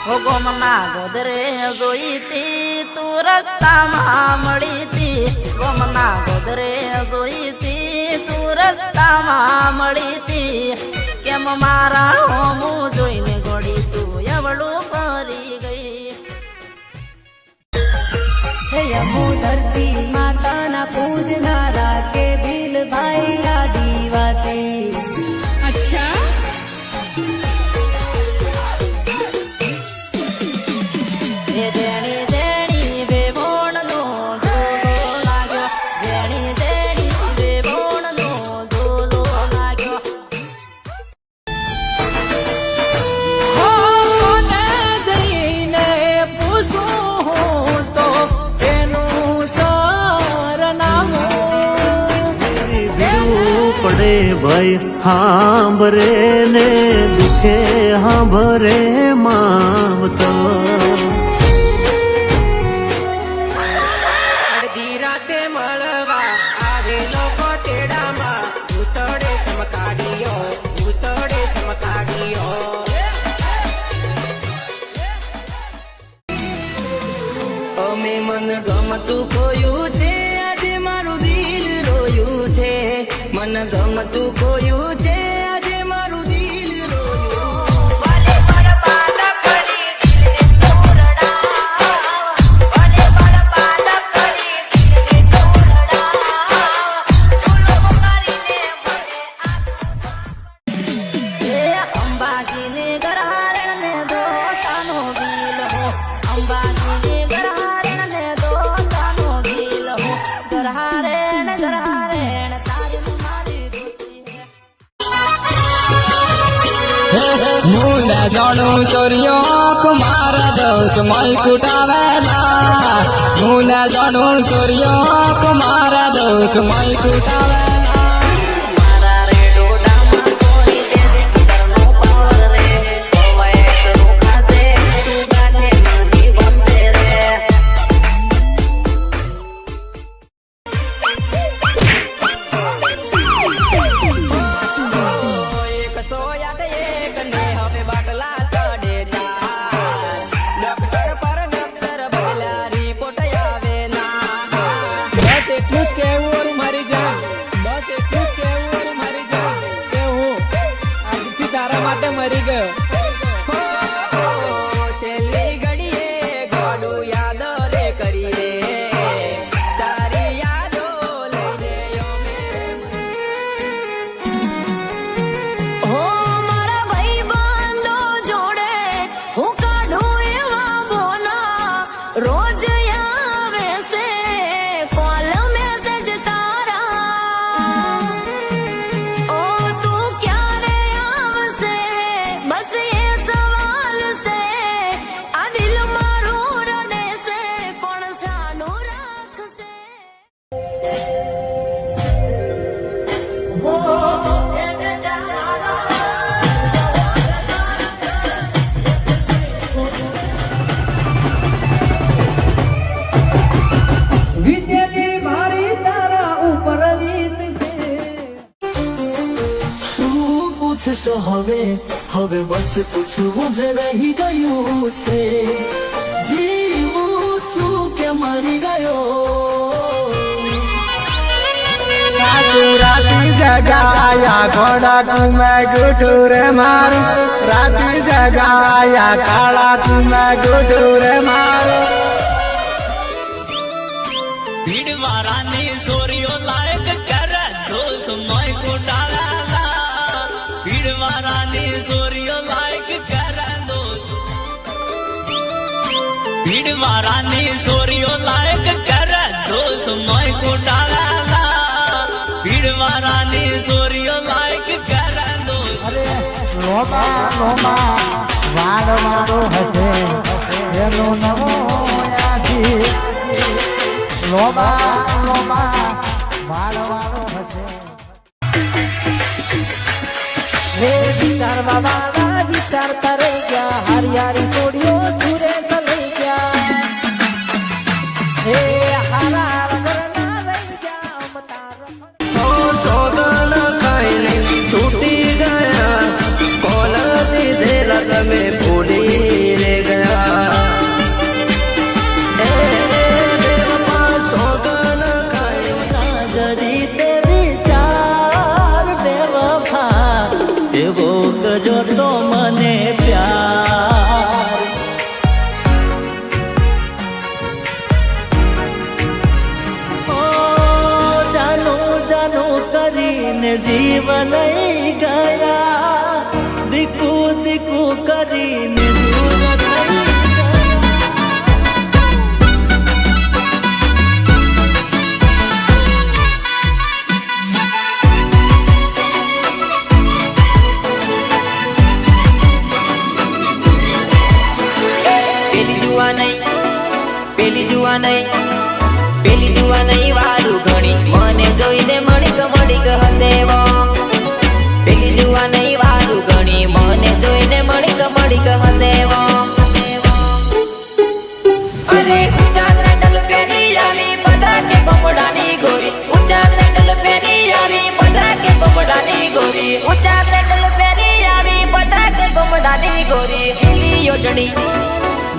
ઓ ગોમના ગોદરે જોઈતી તું રસ્તામાં મળીતી ગોમના ગોદરે જોઈતી તું રસ્તામાં મળીતી કેમ મારા હોમું જોઈને ગોડી તું એવડું ફરી ગઈ હે યમો ધરતી માતાના પૂજનારા કે દિલભાઈ આદિવાસી અચ્છા ભાઈ હાંભરે ને દુખે હાંભરે માવતો અડધી રાતે મળવા આવે લોકો તેડામાં ઉતડે ચમકાડીઓ અમે મન ગમતું ખોયું છે આજે મારું દિલ રોયું છે મન ગમતું ખોયું છે આજે મારું દિલ અંબાજીને ગરહારણ ને દોતાનો ગીલ હો અંબાજીને ગરહારણ ને દોતાનો ગીલ હો ગરહારણ તારી મારી મુંડા જાણું સૂર્યો કુમાર દોષ મય કુટાવેલા મુંડા જાણું સૂર્યો કુમાર દોષ મય કુટાવેલા મરી ગયો છેલ્લી ઘડીએ ગોડું યાદ રે કરી રે તારી યાદો લઈને હો મારા ભાઈ બંધો જોડે હું કાઢું એવા બોના રોજ આવે છે કોલ મેસેજ તારા ઓ તું ક્યારે આવશે બસ એ સવાલ છે આ દિલ મારું રડે છે કોણ સાનું રાખશે વિદ્યાલી મારી તારા ઉપર વીત છે શું પૂછશો હવે બસ પૂછવું જ રહી ગયું છે જીવું શું કે મરી ગયો રાતી જગાયા ઘોડા તુમે ગુઠું રે મારું રાતી જગાયા કાળા તુમે ગુઠું રે મારું ભીડવારાની સોરીઓ લાયક કરે દોષ મોય કુટાવેલા ભીડવારાની સોરીઓ લાયક કરે દોષ ભીડવારાની સોરીઓ લાયક કરે દોષ મોય કુટાવેલા ભીડવારાની સોરીઓ લાયક કરે દોષ લોમા વાળ મારો હશે એનો નવો આખી લોમા વાળ વાળો હશે હે વિચારવા વાળા વિચારતા રહી ગયા હરિયાળી છોડીઓ સુરે લઈ ગયા હે હારા વગરના રહી ગયા અમતાર સોગન ખાઈને છૂટી ગયા કોલ દીધેલા તમે ભૂલી રે ગયા જીવ લઈ ગયા, દીકુ દીકુ કરીને દૂર થઈ પેલી જુવા નહીં વારું ઘણી મને જોઈને મણીક હસેવો. પેલી જુવા નહીં વારું ઘણી મને જોઈને મણીક હસેવો. અરે ઊંચા સેન્ડલ પહેરી આવી બધા કે બમડાની ગોરી, ઊંચા સેન્ડલ પહેરી આવી બધા કે બમડાની ગોરી, ઊંચા સેન્ડલ પહેરી આવી બધા કે ગમડાની ગોરી. લીલી ઓઢણી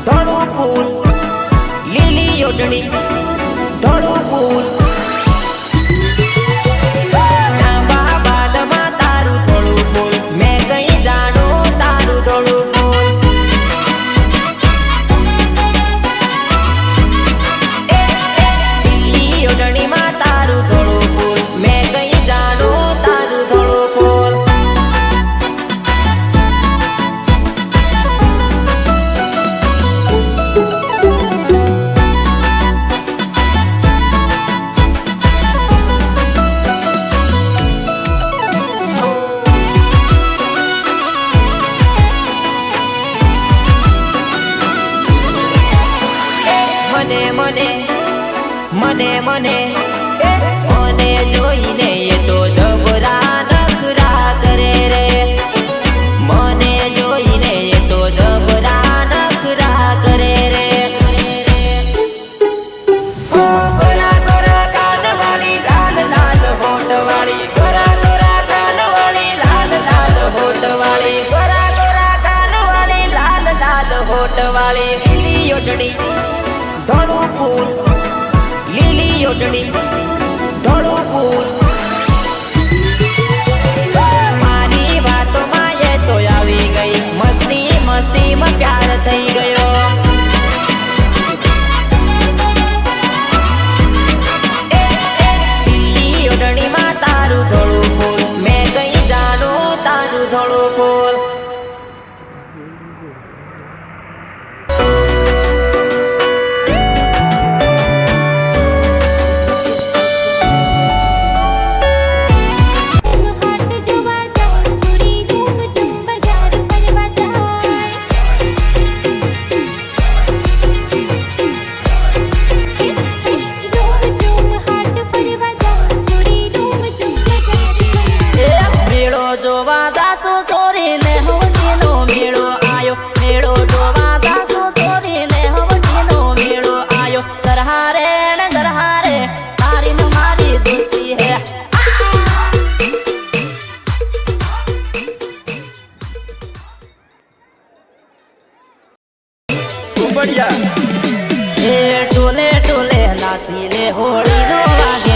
ધોળું ફૂલ, લીલી ઓઢણી ધોળું ફૂલ, લાંબા બાદમાં તારું ધોળું ફૂલ, મેં કઈ જાણું તારું ધોળું ફૂલ. લીલી ઓઢણીમાં તારું ધોળું ફૂલ, મેં કઈ જાણું તારું ધોળું ફૂલ. મને જોઈને એ તો જબરા નખરા કરે રે, મને જોઈને એ તો જબરા નખરા કરે રે. ગોરા ગોરા કાનવાળી લાલ લાલ હોઠવાળી, ગોરા ગોરા કાનવાળી લાલ લાલ હોઠવાળી, ગોરા ગોરા કાનવાળી લાલ લાલ હોઠવાળી. લીલી ઓઢણી ધોળું ફૂલ, લીલી ઓઢણી ધોળું ફૂલ, મારી વાતોમાં એ તો આવી ગઈ, મસ્તી મસ્તીમાં પ્યાર થઈ ગયો. લીલી ઓઢણીમાં તારું ધોળું ફૂલ, મેં કઈ જાણું તારું ધોળું ફૂલ. જોવા દાસો સોરીને હવડીનો મેળો આયો, મેળો જોવા દાસો સોરીને હવડીનો મેળો આયો. ગરહારે ને ગરહારે તારી ને મારી દોસ્તી હે. એ ટોલે ટોલે નાસી લે હોળી નો વાગે